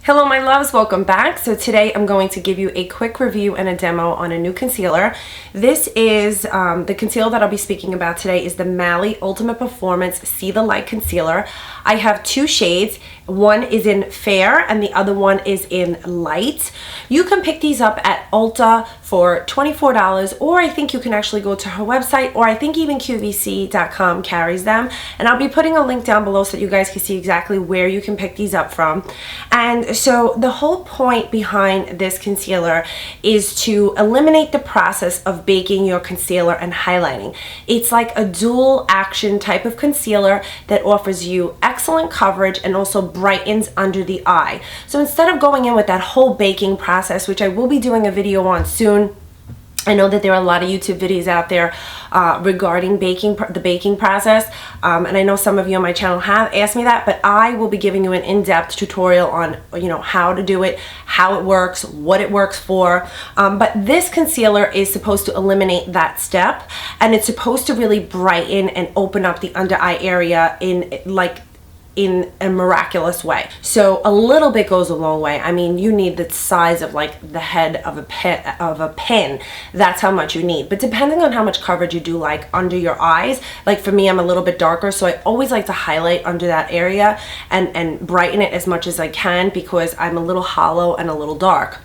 Hello my loves, welcome back. So today I'm going to give you a quick review and a demo on a new concealer. This is the concealer that I'll be speaking about today is the Mally Ultimate Performance See the Light Concealer. I have two shades. One is in fair and the other one is in light. You can pick these up at Ulta for $24, or I think you can actually go to her website, or I think even QVC.com carries them. And I'll be putting a link down below so that you guys can see exactly where you can pick these up from. And so the whole point behind this concealer is to eliminate the process of baking your concealer and highlighting. It's like a dual action type of concealer that offers you excellent coverage and also brightens under the eye. So instead of going in with that whole baking process, which I will be doing a video on soon, I know that there are a lot of YouTube videos out there regarding the baking process, and I know some of you on my channel have asked me that, but I will be giving you an in-depth tutorial on, how to do it, how it works, what it works for. But this concealer is supposed to eliminate that step, and it's supposed to really brighten and open up the under eye area in a miraculous way. So a little bit goes a long way. I mean, you need the size of like the head of a pin. That's how much you need. But depending on how much coverage you do like under your eyes, like for me, I'm a little bit darker, so I always like to highlight under that area and brighten it as much as I can because I'm a little hollow and a little dark.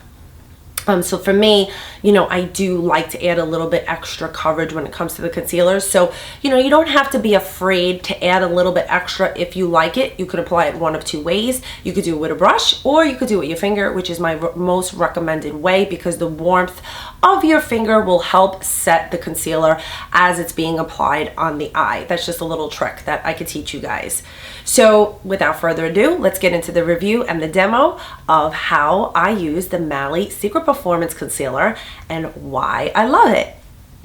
So for me, I do like to add a little bit extra coverage when it comes to the concealers. So, you don't have to be afraid to add a little bit extra if you like it. You could apply it one of two ways. You could do it with a brush, or you could do it with your finger, which is my most recommended way because the warmth of your finger will help set the concealer as it's being applied on the eye. That's just a little trick that I could teach you guys. So without further ado, let's get into the review and the demo of how I use the Mally Secret Performance Concealer and why I love it.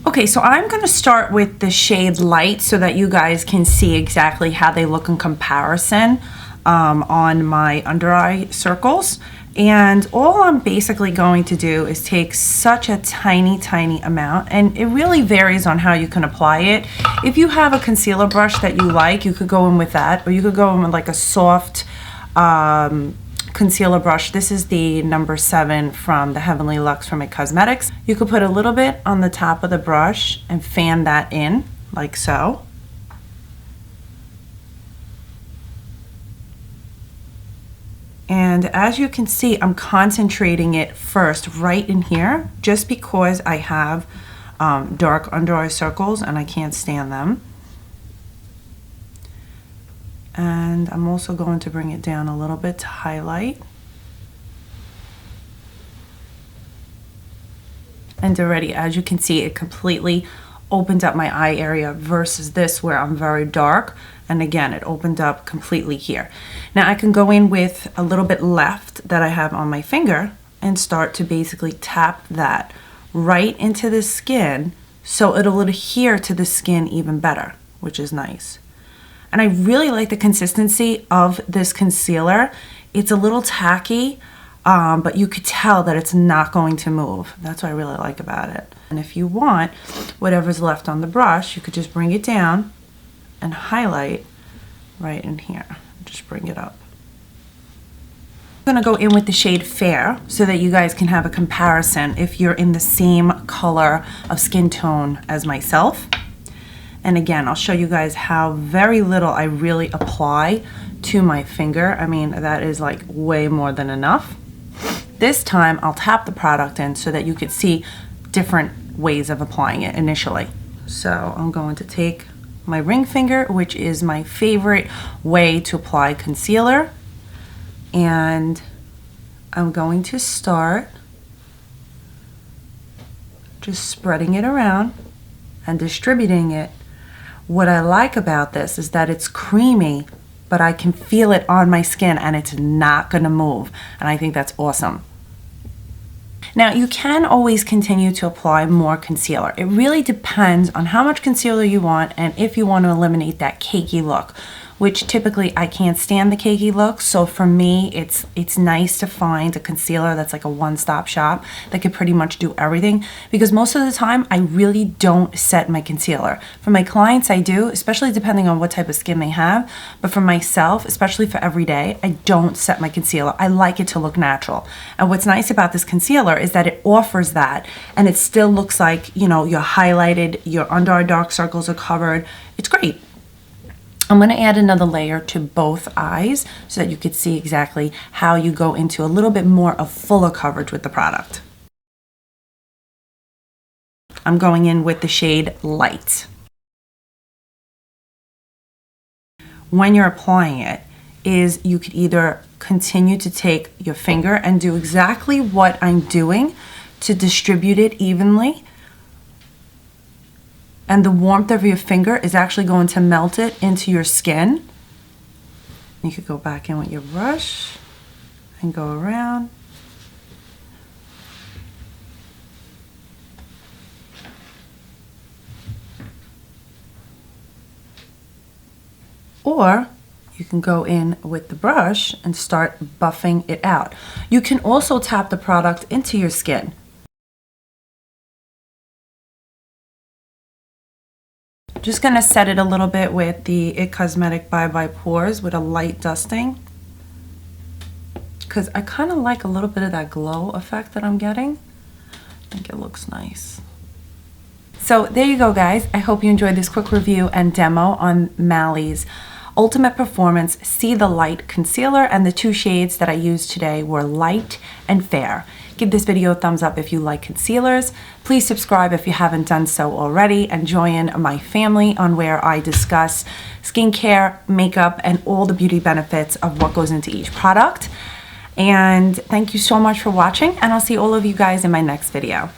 Okay, so I'm going to start with the shade Light so that you guys can see exactly how they look in comparison on my under eye circles. And all I'm basically going to do is take such a tiny amount, and it really varies on how you can apply it. If you have a concealer brush that you like, you could go in with that, or you could go in with like a soft concealer brush. This is the number 7 from the Heavenly Luxe from It Cosmetics. You could put a little bit on the top of the brush and fan that in like so. And as you can see, I'm concentrating it first right in here just because I have dark under eye circles and I can't stand them. And I'm also going to bring it down a little bit to highlight. And already, as you can see, it completely opened up my eye area versus this where I'm very dark. And again, it opened up completely here. Now I can go in with a little bit left that I have on my finger and start to basically tap that right into the skin so it'll adhere to the skin even better, which is nice. And I really like the consistency of this concealer. It's a little tacky, but you could tell that it's not going to move. That's what I really like about it. And if you want, whatever's left on the brush, you could just bring it down and highlight right in here. Just bring it up. I'm gonna go in with the shade Fair so that you guys can have a comparison if you're in the same color of skin tone as myself. And again, I'll show you guys how very little I really apply to my finger. I mean, that is like way more than enough. This time I'll tap the product in so that you could see different ways of applying it initially. So I'm going to take my ring finger, which is my favorite way to apply concealer, and I'm going to start just spreading it around and distributing it. What I like about this is that it's creamy, but I can feel it on my skin and it's not gonna move, and I think that's awesome. Now you can always continue to apply more concealer. It really depends on how much concealer you want and if you want to eliminate that cakey look. which typically I can't stand the cakey look. So for me, it's nice to find a concealer that's like a one-stop shop that could pretty much do everything, because most of the time I really don't set my concealer. For my clients I do, especially depending on what type of skin they have, but for myself, especially for every day, I don't set my concealer. I like it to look natural. And what's nice about this concealer is that it offers that, and it still looks like, you know, you're highlighted, your under eye dark circles are covered. It's great. I'm going to add another layer to both eyes so that you can see exactly how you go into a little bit more of fuller coverage with the product. I'm going in with the shade Light. When you're applying it, you could either continue to take your finger and do exactly what I'm doing to distribute it evenly, and the warmth of your finger is actually going to melt it into your skin. You could go back in with your brush and go around. Or you can go in with the brush and start buffing it out. You can also tap the product into your skin. Just gonna set it a little bit with the It Cosmetic Bye Bye Pores with a light dusting, because I kind of like a little bit of that glow effect that I'm getting. I think it looks nice. So there you go, guys. I hope you enjoyed this quick review and demo on Malley's Ultimate Performance See the Light Concealer, and the two shades that I used today were Light and Fair. Give this video a thumbs up if you like concealers. Please subscribe if you haven't done so already, and join my family on where I discuss skincare, makeup, and all the beauty benefits of what goes into each product. And thank you so much for watching, and I'll see all of you guys in my next video.